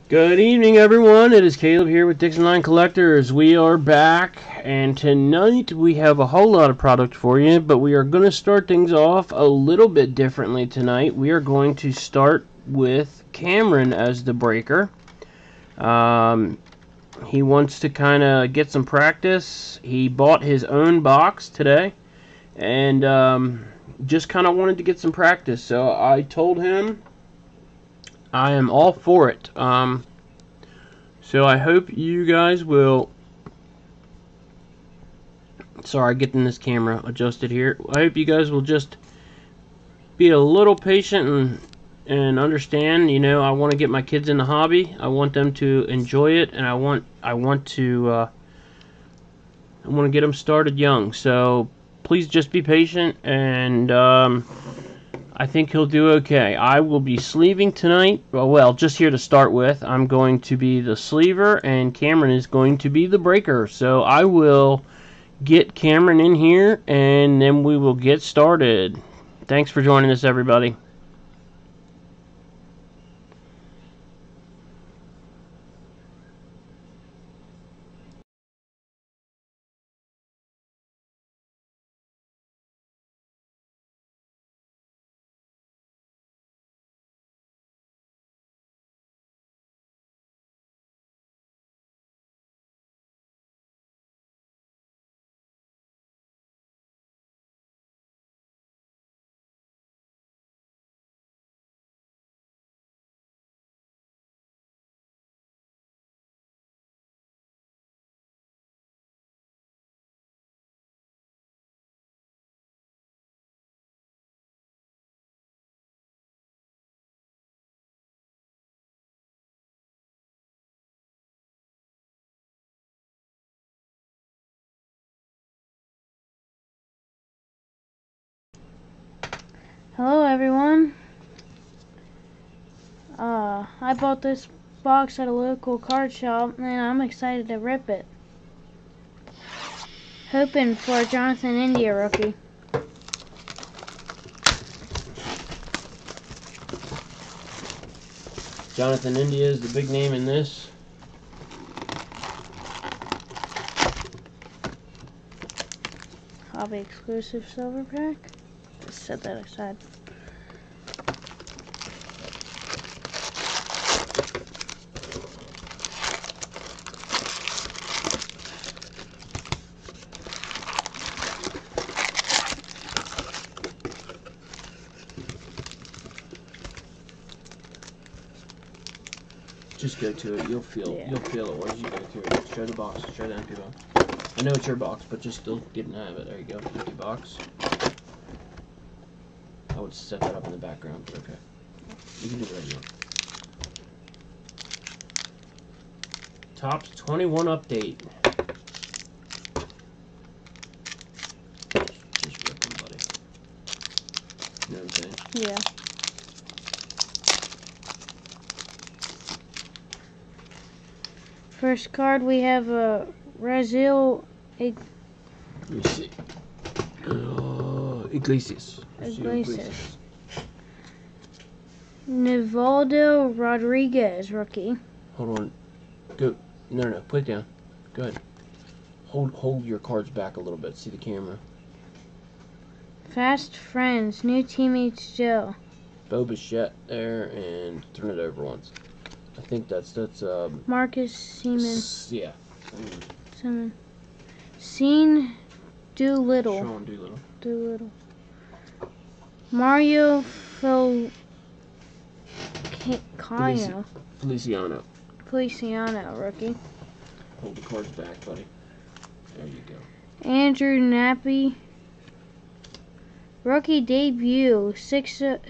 Good evening, everyone. It is Caleb here with Dixon-Line-Collectors. We are back, and tonight we have a whole lot of product for you, but we are going to start things off a little bit differently tonight. We are going to start with Cameron as the breaker. He wants to kind of get some practice. He bought his own box today, and just kind of wanted to get some practice. So I told him I am all for it. So I hope you guys will... Sorry, getting this camera adjusted here. I hope you guys will just be a little patient and understand. You know, I want to get my kids in the hobby. I want them to enjoy it, and I want to get them started young. So please just be patient, and I think he'll do okay. I will be sleeving tonight. Well, just here to start with, I'm going to be the sleever, and Cameron is going to be the breaker. So I will get Cameron in here, and then we will get started. Thanks for joining us, everybody. Hello everyone. I bought this box at a local card shop and I'm excited to rip it. Hoping for a Jonathan India rookie. Jonathan India is the big name in this. Hobby exclusive silver pack. Just set that aside. Just go to it. You'll feel it once you go through it. Show the box. Show the empty box. I know it's your box, but just still get in the habit. There you go. Empty box. I would set that up in the background, but okay. You can do whatever you want. Topps 21 update. Just rip them, buddy. You know what I'm saying? Yeah. First card we have a Brazil Let me see. Iglesias. Nivaldo Rodriguez rookie. Hold on. Go. No. Put it down. Go ahead. Hold your cards back a little bit. See the camera. Fast Friends. New teammates Joe. Bo Bichette there, and turn it over once. I think that's Marcus Seaman. Yeah. Seaman. Sean Doolittle. Sean Doolittle. Mario Feliciano rookie. Hold the cards back, buddy. There you go. Andrew Nappy. Rookie debut. Sixto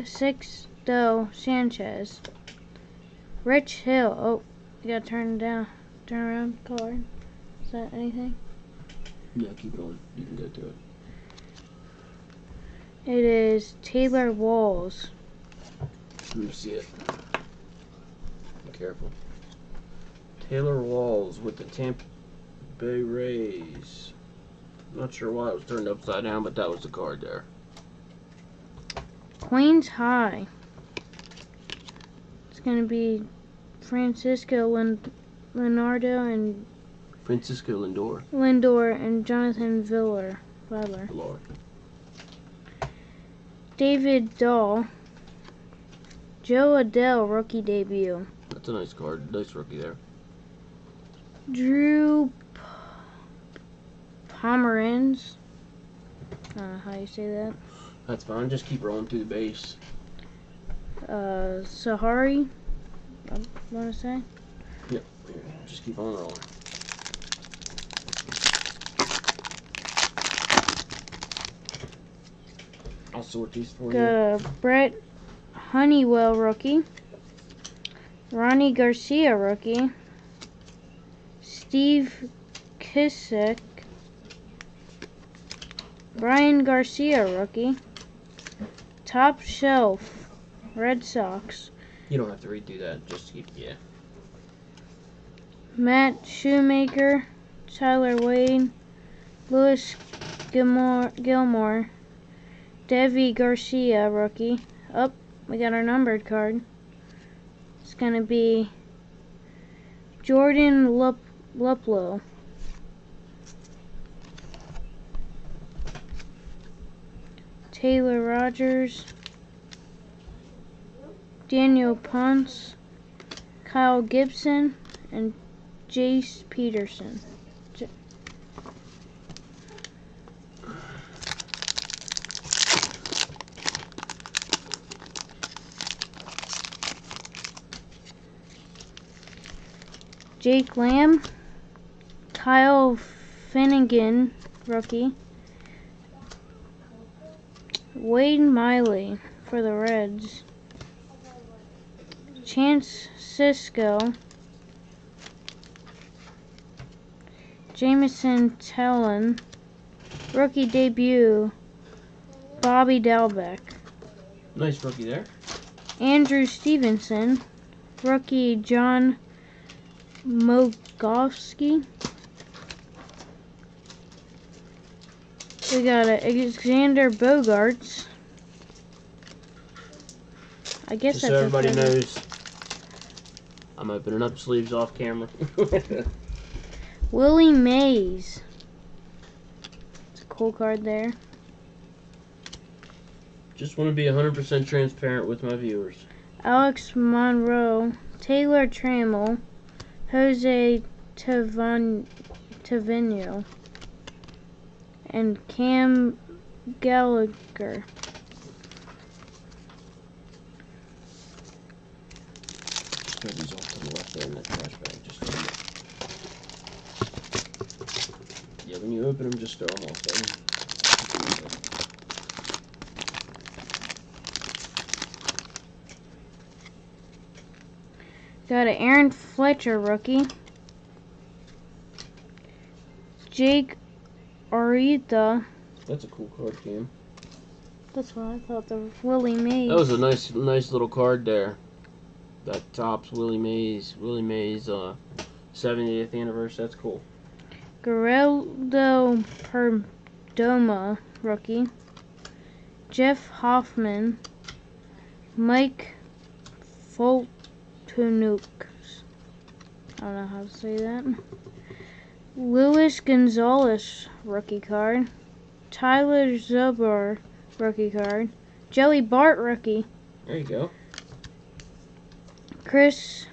Sanchez. Rich Hill. Oh, you gotta turn around card. Is that anything? Yeah, keep going. You can go to it. It is Taylor Walls. Let me see it. Be careful. Taylor Walls with the Tampa Bay Rays. Not sure why it was turned upside down, but that was the card there. Queens High. It's going to be Francisco Leonardo and Francisco Lindor and Jonathan Villar. Lord. David Dahl. Joe Adele, rookie debut. That's a nice card. Nice rookie there. Drew Pomeranz. I don't know how you say that. That's fine. Just keep rolling through the base. Sahari, I want to say. Yep. Just keep on rolling. I'll sort these for you. Brett Honeywell, rookie. Ronnie Garcia, rookie. Steve Kissick. Brian Garcia, rookie. Top Shelf, Red Sox. You don't have to read through that. Just keep, yeah. Matt Shoemaker, Tyler Wade, Louis Gilmore, Devi Garcia, rookie. Oh, we got our numbered card. It's going to be Jordan Luplow. Taylor Rogers, Daniel Ponce, Kyle Gibson, and Jace Peterson. Jake Lamb, Kyle Finnegan, rookie. Wade Miley for the Reds. Chance Sisco. Jameson Talon. Rookie debut, Bobby Dalbeck. Nice rookie there. Andrew Stevenson. Rookie John Mogofsky. We got Alexander Bogarts. I guess Just that's so everybody knows, I'm opening up sleeves off camera. Willie Mays. It's a cool card there. Just want to be 100% transparent with my viewers. Alex Monroe. Taylor Trammell. Jose Tavino. And Cam Gallagher. Just throw these off to the left there in that trash bag. Just throw them. Yeah, when you open them, just throw them off there. Got an Aaron Fletcher rookie. Jake Arrieta. That's a cool card, Cam. That's what I thought. The Willie Mays. That was a nice little card there. That tops Willie Mays. 70th anniversary. That's cool. Geraldo Perdomo, rookie. Jeff Hoffman. Mike Foltunuk. I don't know how to say that. Luis Gonzalez, rookie card. Tyler Zuber, rookie card. Joey Bart, rookie. There you go. Chris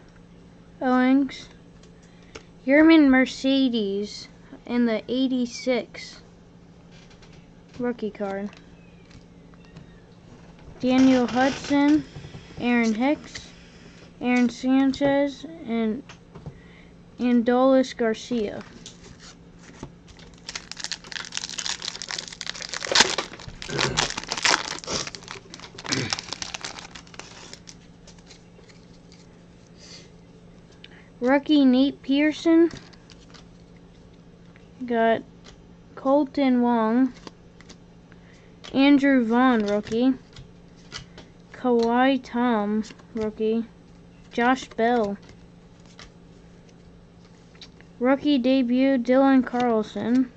Owings. Yerman Mercedes in the 86 rookie card. Daniel Hudson, Aaron Hicks, Aaron Sanchez, and Andolis Garcia. Rookie Nate Pearson. Got Colton Wong. Andrew Vaughn, rookie. Kawhi Tom, rookie. Josh Bell. Rookie debut, Dylan Carlson.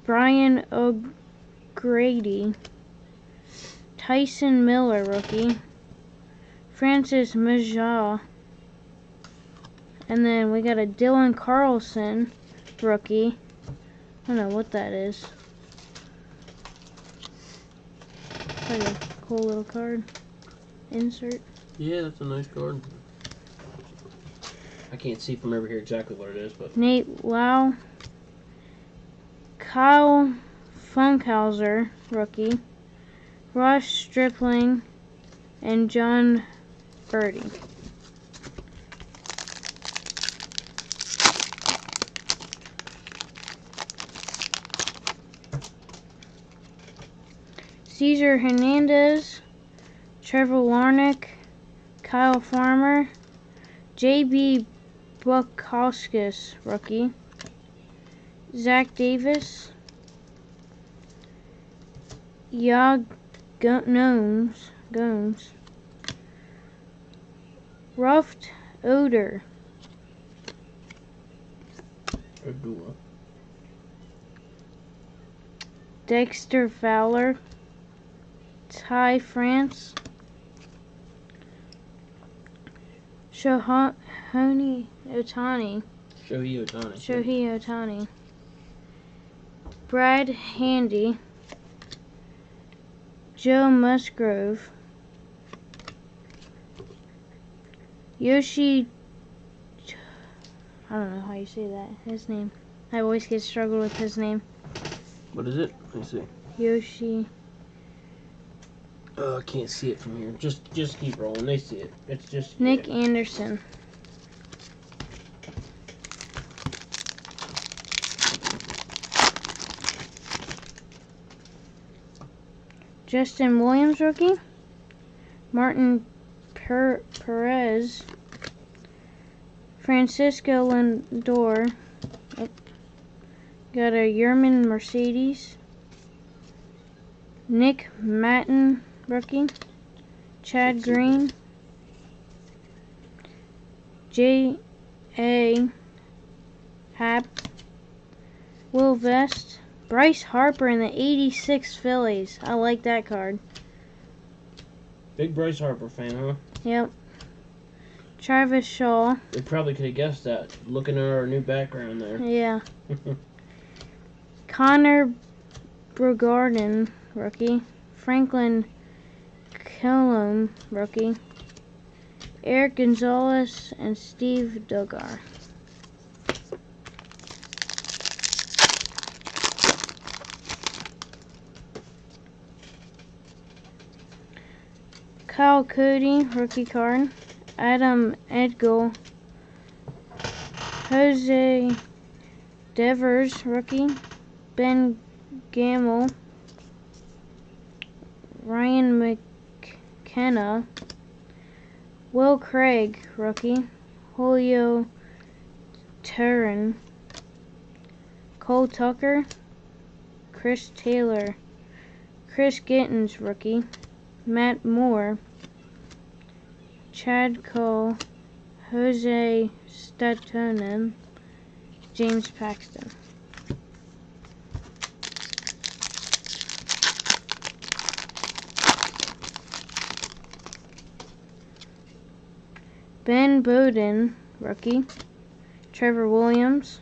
Brian O'Grady. Tyson Miller, rookie. Francis Maja. And then we got a Dylan Carlson rookie. I don't know what that is. Like a cool little card. Insert. Yeah, that's a nice card. I can't see from over here exactly what it is, but Nate Lau. Kyle Funkhauser, rookie. Ross Stripling and John Birdie. Cesar Hernandez, Trevor Larnach, Kyle Farmer, J.B. Bukowskis, rookie. Zach Davis, Gomes, Ruft Oder, Dexter Fowler, Ty France, Shohei Ohtani, Brad Handy, Joe Musgrove, Yoshi, I don't know how you say that, his name. I always get struggled with his name. what is it? Let me see. Yoshi. Oh, I can't see it from here. Just keep rolling. They see it. It's just Nick Anderson. Justin Williams, rookie. Martin Perez. Francisco Lindor. Oh. Got a Yerman Mercedes. Nick Matten, rookie. Chad Green. J.A. Happ. Will Vest. Bryce Harper in the 86 Phillies. I like that card. Big Bryce Harper fan, huh? Yep. Travis Shaw. They probably could have guessed that, looking at our new background there. Yeah. Connor Brugardin, rookie. Franklin Killam, rookie. Eric Gonzalez and Steve Dugar. Kyle Cody, rookie card. Adam Edgel. Jose Devers, rookie. Ben Gamble. Ryan McKenna. Will Craig, rookie. Julio Turin. Cole Tucker. Chris Taylor. Chris Gittens, rookie. Matt Moore. Chad Cole. Jose Statonen. James Paxton. Ben Bowden, rookie. Trevor Williams.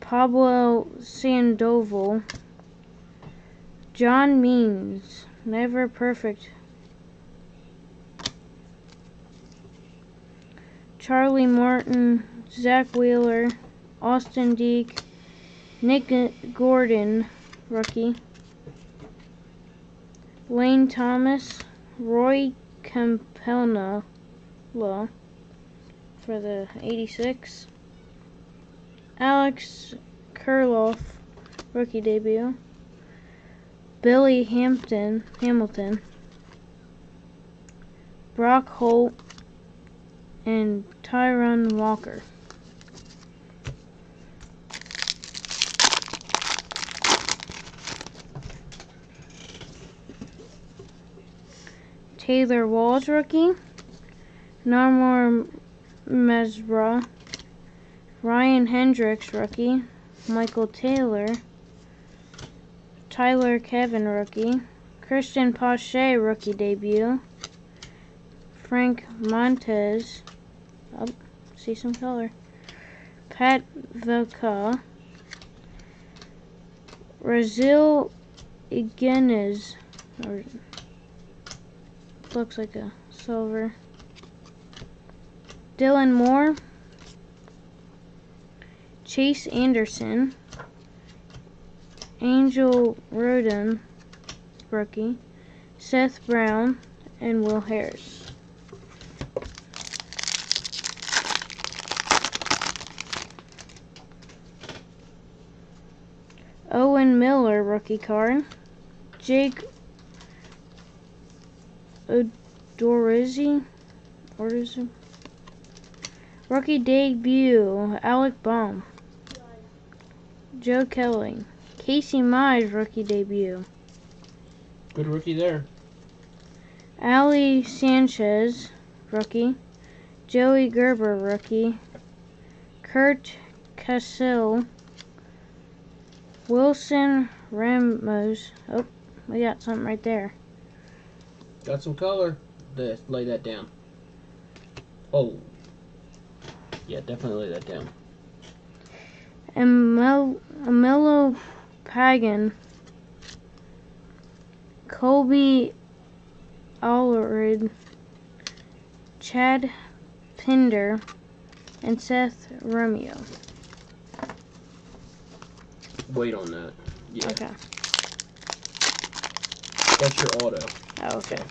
Pablo Sandoval. John Means. Never perfect. Charlie Martin. Zach Wheeler. Austin Deek. Nick Gordon, rookie. Lane Thomas. Roy Campana for the 86. Alex Kurloff, rookie debut. Billy Hamilton. Brock Holt and Tyron Walker. Taylor Walls, rookie. Narmor Mesbra. Ryan Hendricks, rookie. Michael Taylor. Tyler Kevin, rookie. Christian Pache, rookie debut. Frank Montez. Oh, see some color. Pat Vaca. Brazil Iguanas, or looks like a silver. Dylan Moore. Chase Anderson. Angel Rodin, rookie. Seth Brown, and Will Harris. Owen Miller, rookie card. Jake Odorizzi, rookie debut. Alec Baum. Joe Kelly. Casey Mize, rookie debut. Good rookie there. Ali Sanchez, rookie. Joey Gerber, rookie. Kurt Cassill. Wilson Ramos. Oh, we got something right there. Got some color. Let's lay that down. Oh. Yeah, definitely lay that down. And Melo Pagan. Colby Allred. Chad Pinder. And Seth Romeo. Wait on that. Yeah. Okay. That's your auto. Oh, okay.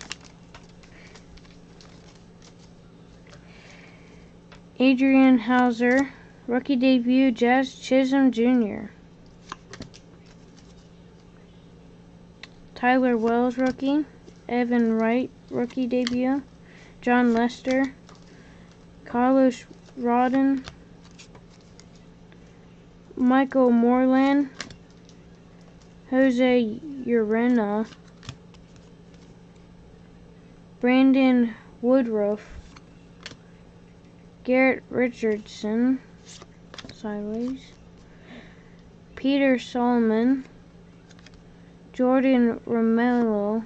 Adrian Hauser, rookie debut. Jazz Chisholm Jr. Tyler Wells, rookie. Evan Wright, rookie debut. John Lester. Carlos Rodden. Michael Moreland. Jose Urena. Brandon Woodruff. Garrett Richardson. Sideways. Peter Solomon. Jordan Romelo.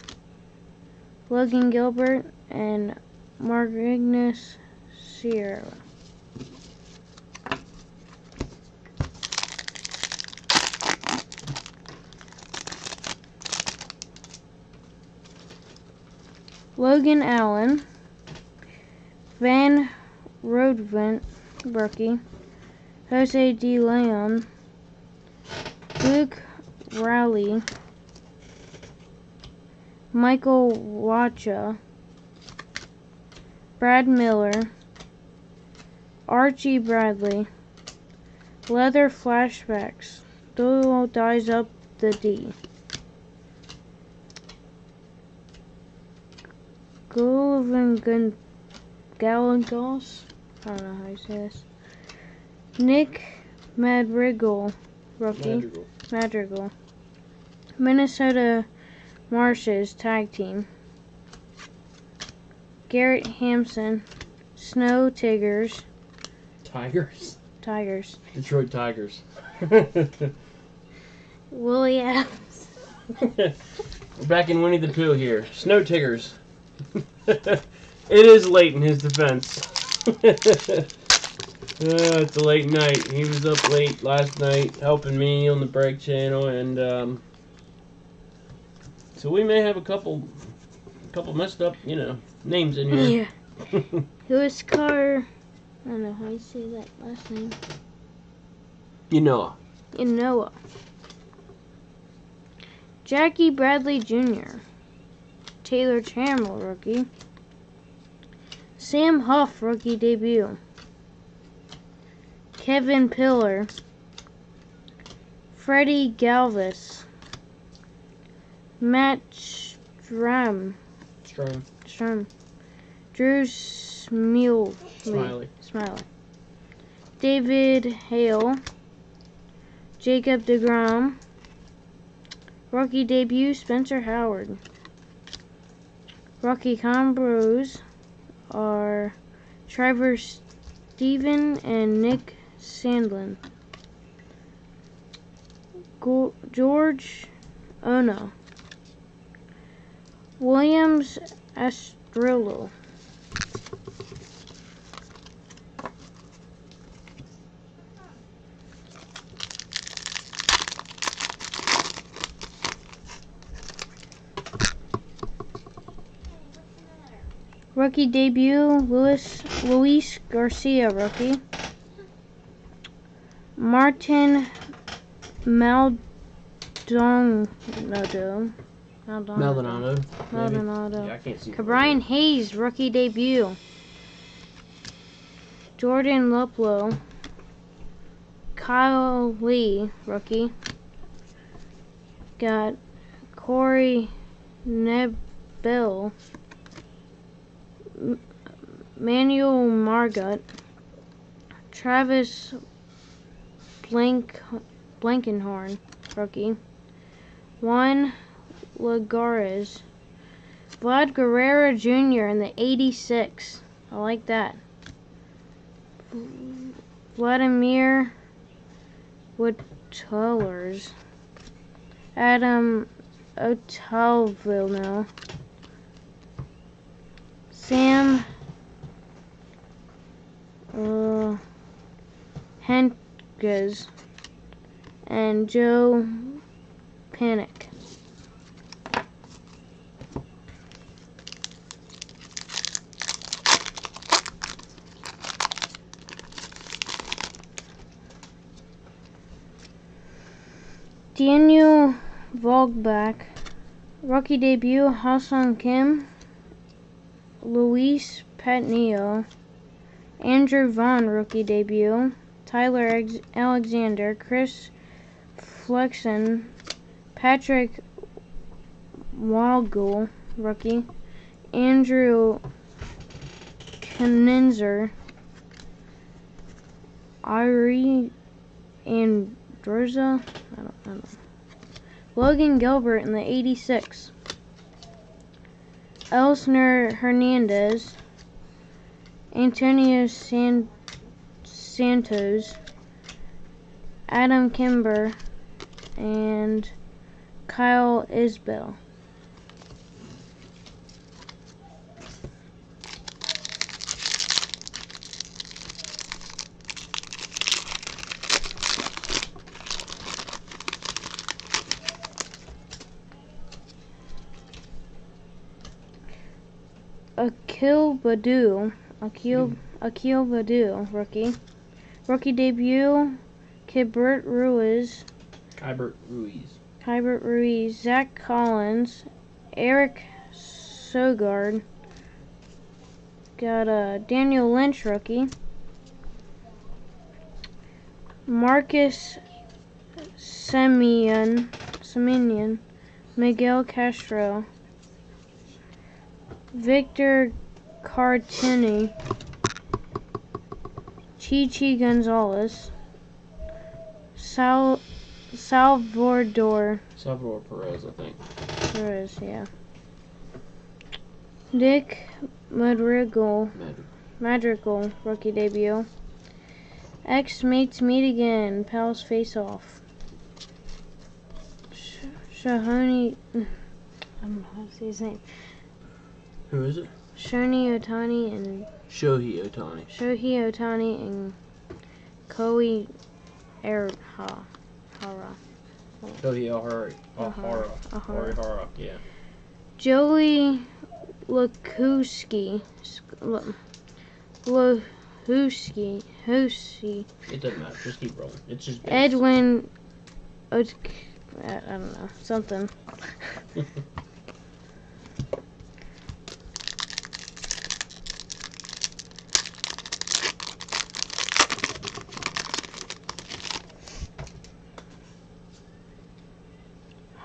Logan Gilbert. And Margignis Sierra. Logan Allen. Van Rodvent, rookie. Jose De Leon. Luke Rowley. Michael Wacha. Brad Miller. Archie Bradley. Leather Flashbacks. Doyle dies up the D. Golovin Gallegos. I don't know how you say this. Nick Madrigal, rookie. Madrigal. Minnesota Marshes tag team. Garrett Hampson. Snow Tigers. Tigers? Tigers. Detroit Tigers. Willie Adams. We're back in Winnie the Pooh here. Snow Tigers. It is late in his defense. It's a late night. He was up late last night helping me on the brake channel, and so we may have a couple messed up, names in here. Yeah. Lewis Carr. I don't know how you say that last name. Noah. Jackie Bradley Jr. Taylor Chamberlain, rookie. Sam Huff, rookie debut. Kevin Pillar. Freddie Galvis. Matt Strum. Drew Smiley. David Hale. Jacob DeGrom. Rookie debut, Spencer Howard. Rookie combos are Trevor Stephen and Nick Sandlin. George Ono. Williams Astrillo. Rookie debut, Luis Garcia, rookie. Martin Maldonado. Maldonado. Yeah, I can't see. Brian Hayes, rookie debut. Jordan Luplow. Kyle Lee, rookie. Got Corey Nebel. Manuel Margot. Travis Blankenhorn, rookie. Juan Lagares. Vlad Guerrero Jr. in the 86. I like that. Vladimir Woodtullers. Adam Otalville. Sam Henkes and Joe Panic. Daniel Vogelbach, rookie debut. Ha-Sung Kim, Luis Patneo, Andrew Vaughn, rookie debut. Tyler Alexander, Chris Flexen, Patrick Walgul, rookie. Andrew Knenzer, Irie Androza, I don't know. Logan Gilbert in the 86. Elsner Hernandez, Antonio Santos, Adam Kimber, and Kyle Isbell. Akil Badu, rookie. Rookie debut, Kybert Ruiz, Zach Collins, Eric Sogard. Got Daniel Lynch, rookie. Marcus Semenian, Miguel Castro, Victor Cartini, Chichi Gonzalez, Salvador Perez, I think. Perez, yeah. Dick Madrigal, rookie debut. Ex-mates meet again, pals face off. Shahoni, I don't know how to say his name. Who is it? Shohei Ohtani and Kohei Hara. Kohei Ohara, yeah. Joey Lakuski. It doesn't matter. Just keep rolling. It's just base. Edwin. I don't know. Something.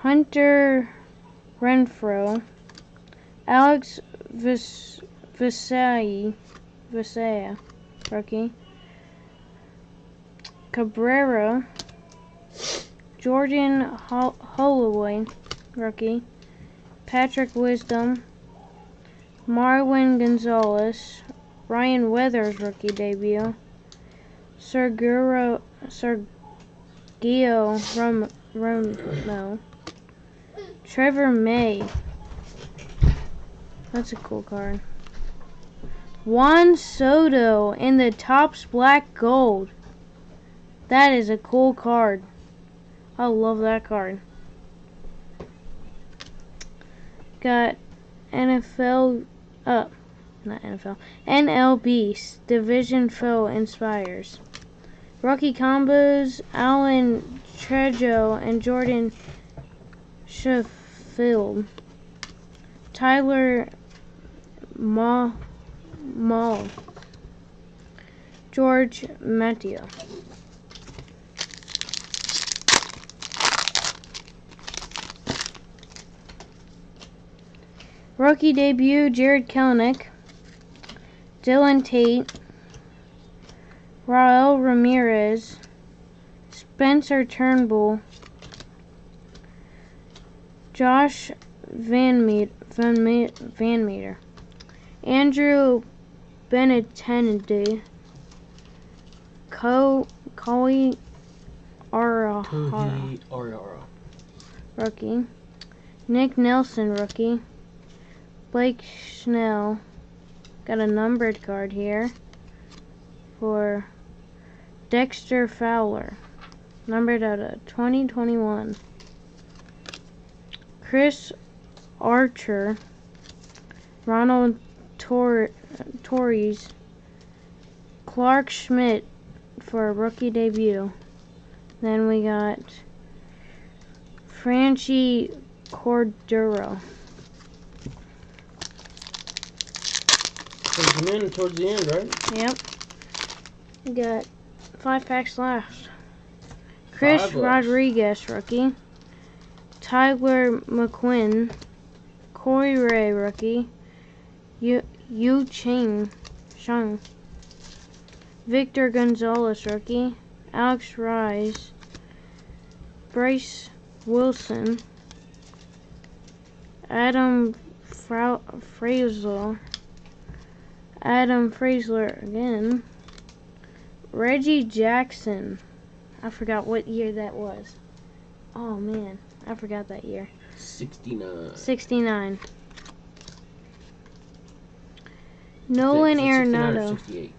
Hunter Renfro, Alex Visaya, rookie. Cabrera, Jordan Holloway, rookie. Patrick Wisdom, Marwin Gonzalez, Ryan Weathers, rookie debut. Sergio Romo, Trevor May. That's a cool card. Juan Soto in the Topps Black Gold. That is a cool card. I love that card. Got NFL not NFL. NLB, Division Foe Inspires. Rookie combos, Alan Trejo and Jordan Sheffield. Tyler Mall. George Matthew. Rookie debut, Jared Kelenic, Dylan Tate, Raul Ramirez, Spencer Turnbull, Josh Van Meter, Andrew Benintendi, Koi Arahara, rookie, Nick Nelson, rookie, Blake Schnell, got a numbered card here for Dexter Fowler, numbered out of 2021. Chris Archer, Ronald Torres, Clark Schmidt for a rookie debut. Then we got Franchi Cordero. Comes them in towards the end, right? Yep. We got 5 packs left. Chris Rodriguez, rookie. Tyler McQuinn. Corey Ray, rookie. Yu Ching Shang. Victor Gonzalez, rookie. Alex Rise. Bryce Wilson. Adam Fraser. Adam Fraser again. Reggie Jackson. I forgot what year that was. Oh man, I forgot that year. 69. Nolan 69 or Arenado. 68.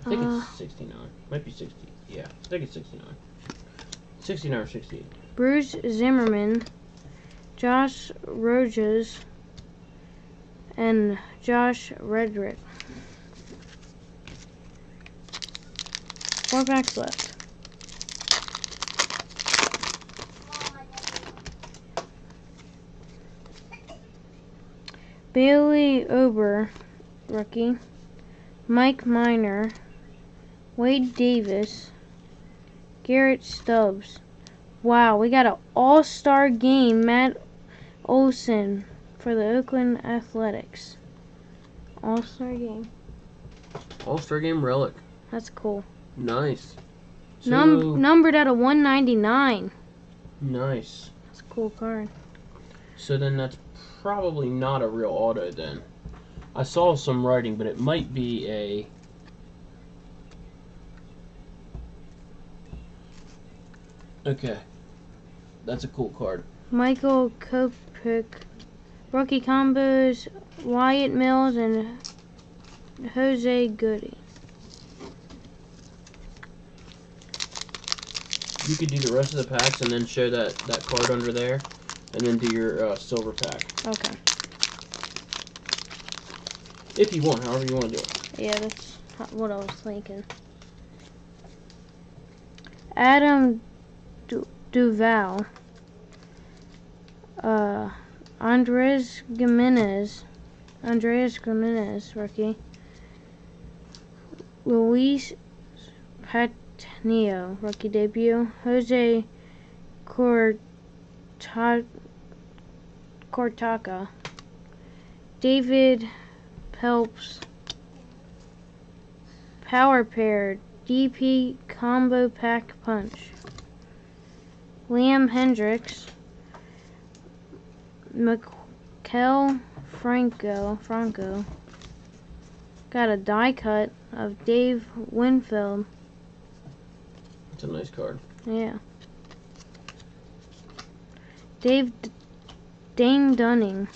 I think it's 69. Might be 60. Yeah, I think it's 69. 69 or 68. Bruce Zimmerman. Josh Rojas. And Josh Redrick. 4 packs left. Bailey Ober, rookie. Mike Minor. Wade Davis. Garrett Stubbs. Wow, we got an all-star game. Matt Olson for the Oakland Athletics. All-star game. All-star game relic. That's cool. Nice. So, numbered out of 199. Nice. That's a cool card. So then that's probably not a real auto then. I saw some writing, but it might be a... Okay. That's a cool card. Michael Kopech. Rookie combos, Wyatt Mills and Jose Goody. You could do the rest of the packs and then show that card under there, and then do your silver pack. Okay. If you want, however you want to do it. Yeah, that's what I was thinking. Adam Duval. Andres Gimenez, rookie. Luis Patneo, rookie debut. Jose Cortaca. David Pelps. Power Pair, DP Combo Pack Punch. Liam Hendricks. Mikel Franco. Got a die cut of Dave Winfield. It's a nice card. Yeah. Dane Dunning.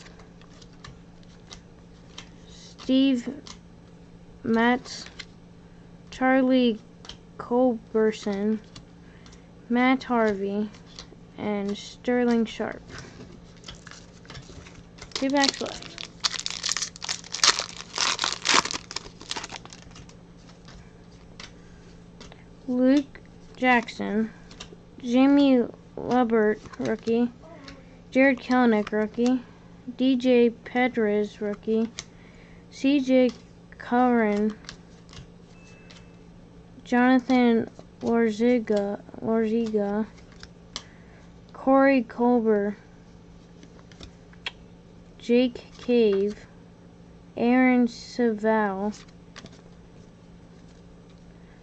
Steve Matz. Charlie Culberson. Matt Harvey. And Sterling Sharp. 2 packs left. Luke Jackson, Jamie Lubbert, rookie, Jared Kelenic, rookie, DJ Pedres, rookie, CJ Curran, Jonathan Lorziga, Corey Colbert, Jake Cave, Aaron Saval,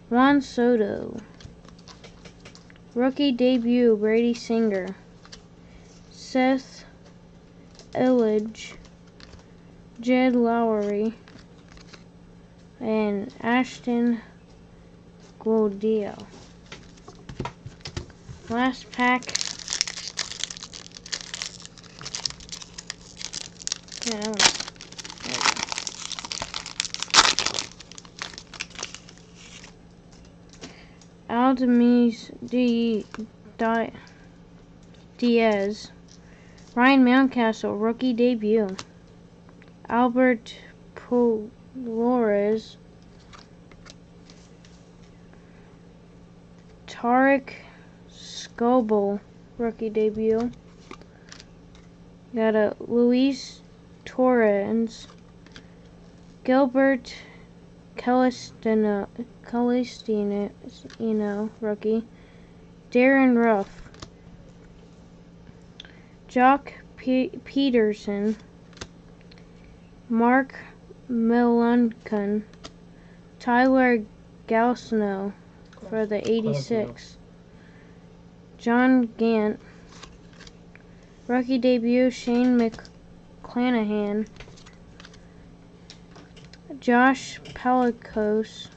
Juan Soto, rookie debut Brady Singer, Seth Illich, Jed Lowry, and Ashton Gaudio. Last pack. Yeah, that one. Aldemis Diaz, Ryan Mountcastle, rookie debut, Albert Pujols, Tarek Skubal, rookie debut. Got a Luis Torrens, Gilbert Celestino, rookie. Darren Ruff, Jock Peterson, Mark Melancon, Tyler Gausno for the 86, John Gant, rookie debut Shane McClanahan, Josh Palikos,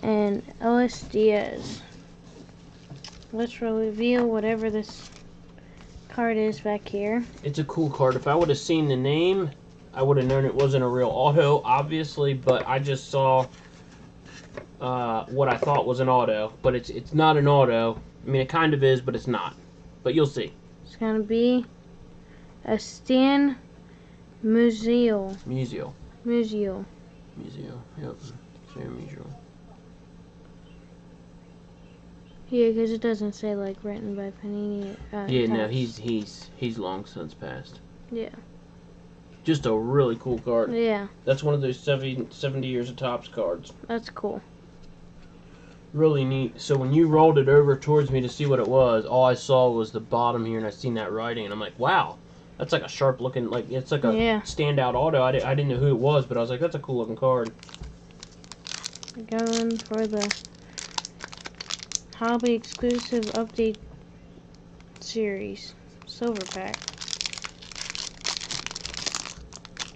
and Ellis Diaz. Let's reveal whatever this card is back here. It's a cool card. If I would have seen the name, I would have known it wasn't a real auto, obviously, but I just saw what I thought was an auto, but it's not an auto. I mean, it kind of is, but it's not. But you'll see. It's going to be a Stan Musial. Musial. Musial. Musial. Yep. Stan Musial. Yeah, because it doesn't say like written by Panini. Yeah, Topps. no, he's long since passed. Yeah. Just a really cool card. Yeah. That's one of those 70 years of Topps cards. That's cool. Really neat. So when you rolled it over towards me to see what it was, all I saw was the bottom here, and I seen that writing, and I'm like, wow, that's like a sharp looking, like it's like a standout auto. I didn't know who it was, but I was like, that's a cool looking card. Going for the Hobby exclusive update series silver pack.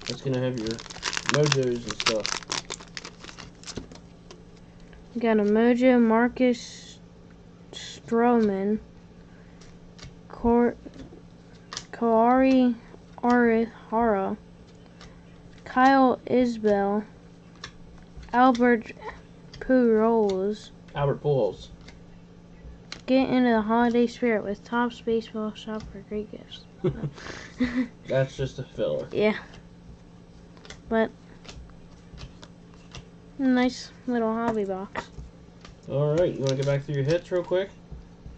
It's gonna have your mojos and stuff. We got a mojo Marcus Stroman, Kawari Arihara, Kyle Isbell, Albert Pujols. Albert Pujols. Get into the holiday spirit with Topps Baseball Shop for great gifts. That's just a filler. Yeah. But, nice little hobby box. Alright, you want to get back through your hits real quick?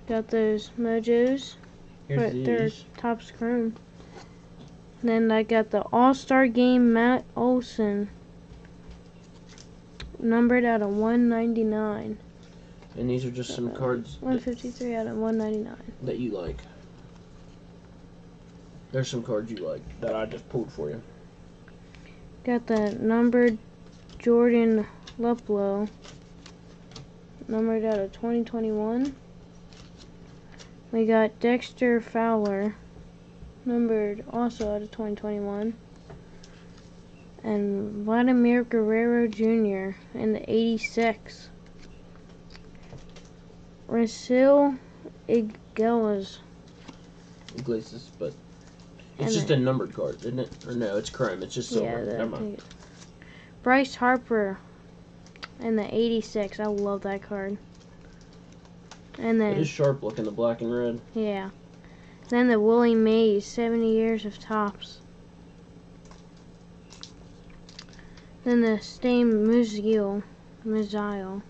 Got those mojos. Here's They're these. Topps Chrome. Then I got the All-Star Game Matt Olson. Numbered out of 199. And these are just some cards 153 out of 199. that you like. There's some cards you like that I just pulled for you. Got the numbered Jordan Luplow. Numbered out of 2021. We got Dexter Fowler. Numbered also out of 2021. And Vladimir Guerrero Jr. in the 86. Rasil Iglesias, but it's just a numbered card, isn't it? Or no, it's Chrome. It's just silver. Yeah, Never mind. Bryce Harper in the 86. I love that card. And then It is sharp looking, the black and red. yeah. Then the Willie Mays, 70 years of Topps. Then the Stain Musial. Museo.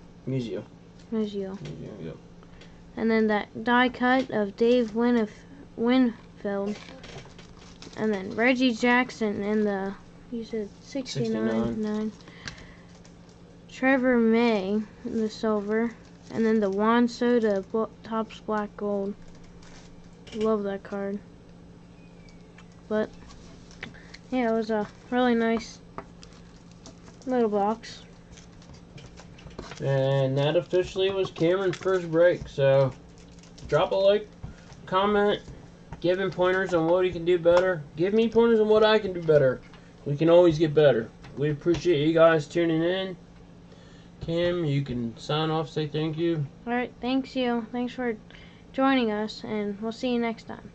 There's you. Yep. And then that die cut of Dave Winfield. And then Reggie Jackson in the, you said 69. Trevor May in the silver. And then the Juan Soda Topps Black Gold. Love that card. But, yeah, it was a really nice little box. And that officially was Cameron's first break. So, drop a like, comment, give him pointers on what he can do better. Give me pointers on what I can do better. We can always get better. We appreciate you guys tuning in. Cam, you can sign off, say thank you. Alright, thanks you. Thanks for joining us, and we'll see you next time.